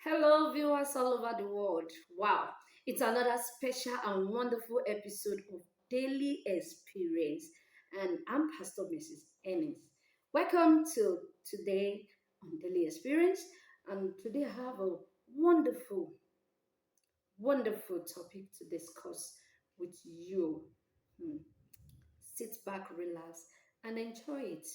Hello, viewers all over the world. Wow, it's another special and wonderful episode of Daily Experience, and I'm Pastor Mrs. Enis. Welcome to today on Daily Experience, and today I have a wonderful, wonderful topic to discuss with you. Hmm. Sit back, relax, and enjoy it.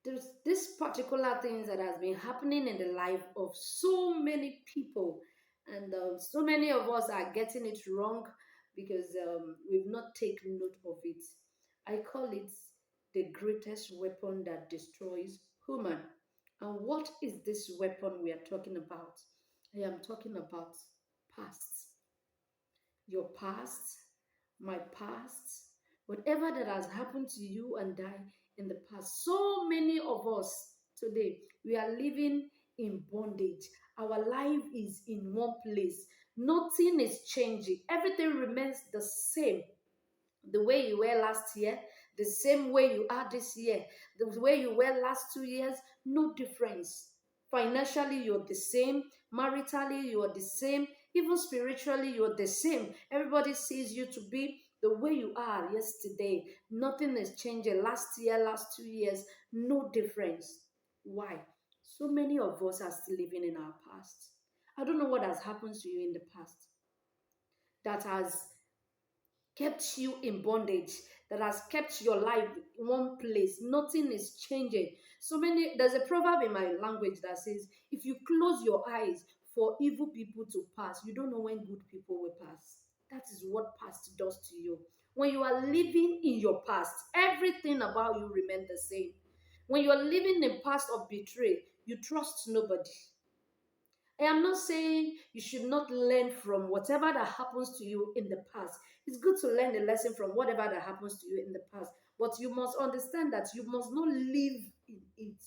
There's this particular thing that has been happening in the life of so many people, and so many of us are getting it wrong because we've not taken note of it. I call it the greatest weapon that destroys human. And what is this weapon we are talking about? I am talking about past. Your past, my past, whatever that has happened to you and I in the past. So many of us today, we are living in bondage. Our life is in one place. Nothing is changing. Everything remains the same. The way you were last year, the same way you are this year, the way you were last 2 years, no difference. Financially, you're the same. Maritally, you're the same. Even spiritually, you're the same. Everybody sees you to be the way you are yesterday. Nothing is changing. Last year, last 2 years, no difference. Why? So many of us are still living in our past. I don't know what has happened to you in the past that has kept you in bondage, that has kept your life in one place. Nothing is changing. There's a proverb in my language that says, if you close your eyes for evil people to pass, you don't know when good people will pass. That is what past does to you. When you are living in your past, everything about you remains the same. When you are living in past of betrayal, you trust nobody. I am not saying you should not learn from whatever that happens to you in the past. It's good to learn a lesson from whatever that happens to you in the past, but you must understand that you must not live in it.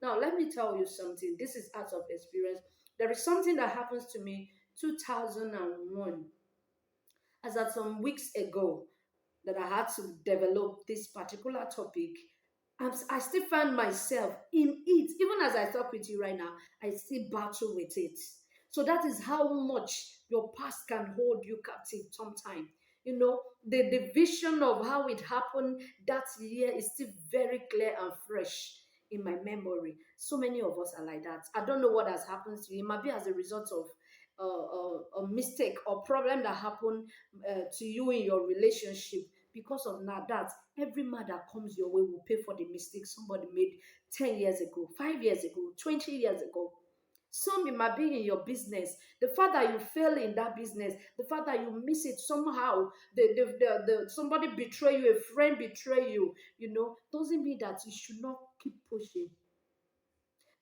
Now, let me tell you something. This is out of experience. There is something that happens to me 2001, as at some weeks ago, that I had to develop this particular topic. I still find myself in it. Even as I talk with you right now, I still battle with it. So that is how much your past can hold you captive sometimes. The vision of how it happened that year is still very clear and fresh in my memory. So many of us are like that. I don't know what has happened to you. It might be as a result of a mistake or problem that happened to you in your relationship. Because of that, every man that comes your way will pay for the mistake somebody made 10 years ago, 5 years ago, 20 years ago. Some it might be in your business. The fact that you fail in that business, the fact that you miss it somehow, somebody betray you, a friend betray you, doesn't mean that you should not keep pushing.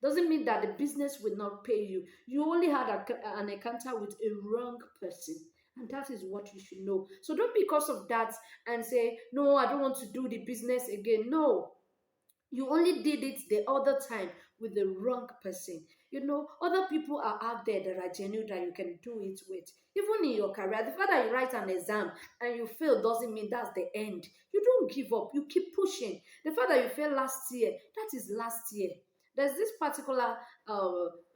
Doesn't mean that the business will not pay you. You only had an encounter with a wrong person. And that is what you should know. So don't because of that and say, no, I don't want to do the business again. No, you only did it the other time with the wrong person. Other people are out there that are genuine that you can do it with. Even in your career, the fact that you write an exam and you fail doesn't mean that's the end. You don't give up. You keep pushing. The fact that you failed last year, that is last year. There's this particular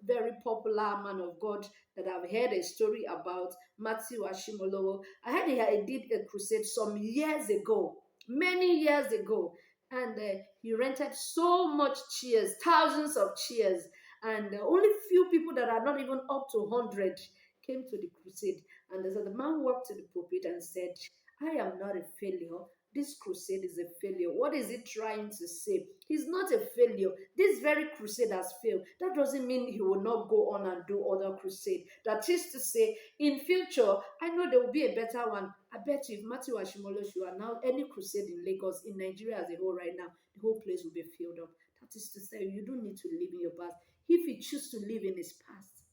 very popular man of God that I've heard a story about, Matthew Ashimolowo. I heard he did a crusade some years ago, many years ago, and he rented so much chairs, thousands of chairs, and only few people that are not even up to 100 came to the crusade. And so the man walked to the pulpit and said, I am not a failure. This crusade is a failure. What is it trying to say? He's not a failure. This very crusade has failed. That doesn't mean he will not go on and do other crusade. That is to say, in future, I know there will be a better one. I bet you if Matthew Ashimolo should now any crusade in Lagos, in Nigeria as a whole right now, the whole place will be filled up. That is to say, you don't need to live in your past. If you choose to live in his past,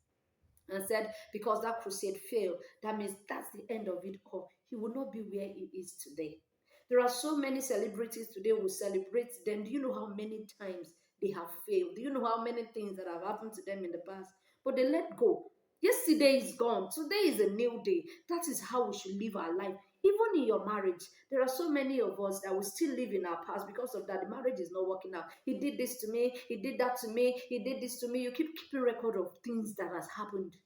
and said because that crusade failed, that means that's the end of it all. He will not be where he is today. There are so many celebrities today who celebrate them. Do you know how many times they have failed? Do you know how many things that have happened to them in the past? But they let go. Yesterday is gone. Today is a new day. That is how we should live our life. Even in your marriage, there are so many of us that will still live in our past because of that. The marriage is not working out. He did this to me. He did that to me. He did this to me. You keep keeping record of things that has happened.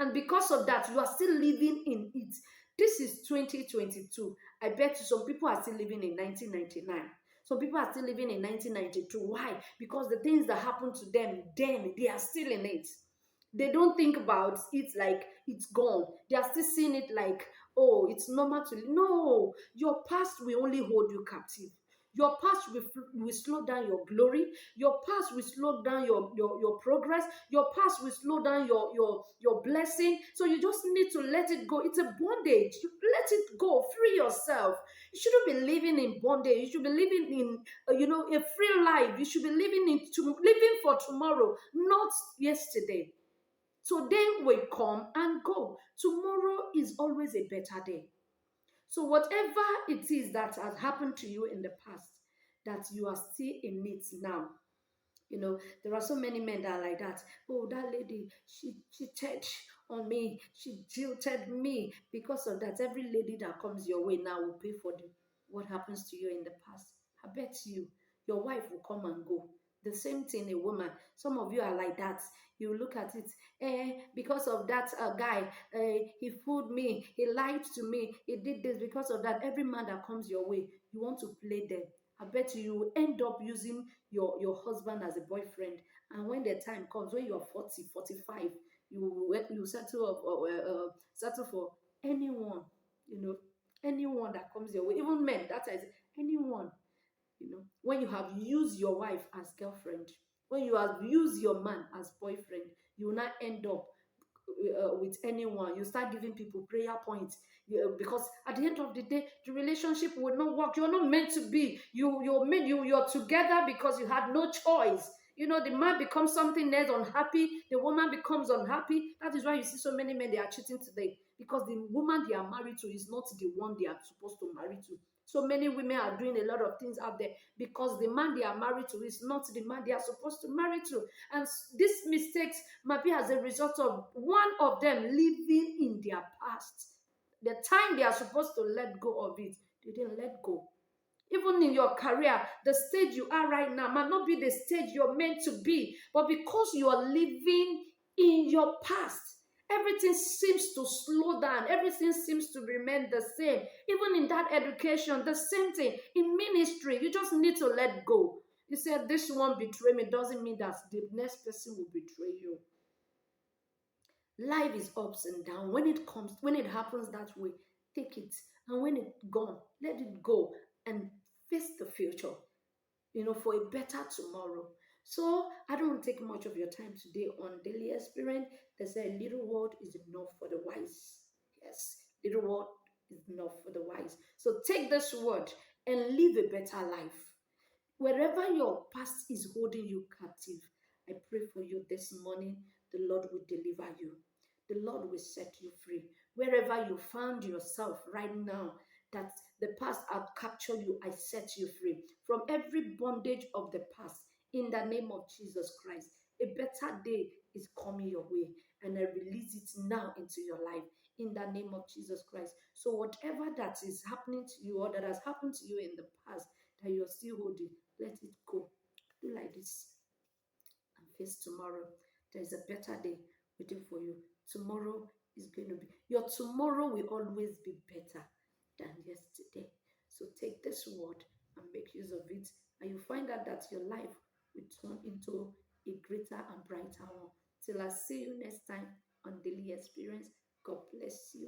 And because of that, you are still living in it. This is 2022. I bet you some people are still living in 1999. Some people are still living in 1992. Why? Because the things that happened to them then, they are still in it. They don't think about it like it's gone. They are still seeing it like, oh, it's normal to. No, your past will only hold you captive. Your past will slow down your glory. Your past will slow down your progress. Your past will slow down your blessing. So you just need to let it go. It's a bondage. You let it go. Free yourself. You shouldn't be living in bondage. You should be living in a free life. You should be living for tomorrow, not yesterday. Today will come and go. Tomorrow is always a better day. So whatever it is that has happened to you in the past, that you are still in it now. There are so many men that are like that. Oh, that lady, she cheated on me. She jilted me. Because of that, every lady that comes your way now will pay for what happens to you in the past. I bet your wife will come and go. The same thing, a woman. Some of you are like that. You look at it, because of that guy, he fooled me, he lied to me, he did this. Because of that, every man that comes your way, you want to play them. I bet you will end up using your husband as a boyfriend. And when the time comes, when you're 40, 45, you settle for anyone, you know, anyone that comes your way, even men, that is anyone. When you have used your wife as girlfriend, when you have used your man as boyfriend, you will not end up with anyone. You start giving people prayer points, because at the end of the day, the relationship will not work. You're not meant to be. You're together because you had no choice. The man becomes something else, unhappy. The woman becomes unhappy. That is why you see so many men, they are cheating today, because the woman they are married to is not the one they are supposed to marry to. So many women are doing a lot of things out there because the man they are married to is not the man they are supposed to marry to. And these mistakes might be as a result of one of them living in their past. The time they are supposed to let go of it, they didn't let go. Even in your career, the stage you are right now might not be the stage you're meant to be, but because you are living in your past, everything seems to slow down. Everything seems to remain the same. Even in that education, the same thing. In ministry, you just need to let go. You said this one betray me, doesn't mean that the next person will betray you. Life is ups and down. When it happens that way, take it. And when it's gone, let it go and face the future, for a better tomorrow. So I don't take much of your time today on daily experience. They say a little word is enough for the wise. Yes, little word is enough for the wise. So take this word and live a better life. Wherever your past is holding you captive, I pray for you this morning. The Lord will deliver you. The Lord will set you free. Wherever you found yourself right now, that the past have captured you, I set you free from every bondage of the past. In the name of Jesus Christ, a better day is coming your way, and I release it now into your life. In the name of Jesus Christ. So whatever that is happening to you or that has happened to you in the past that you're still holding, let it go. Do like this and face tomorrow. There is a better day waiting for you. Tomorrow is going to be, your tomorrow will always be better than yesterday. So take this word and make use of it, and you find out that your life will turn into a greater and brighter one. Till I see you next time on Daily Experience. God bless you.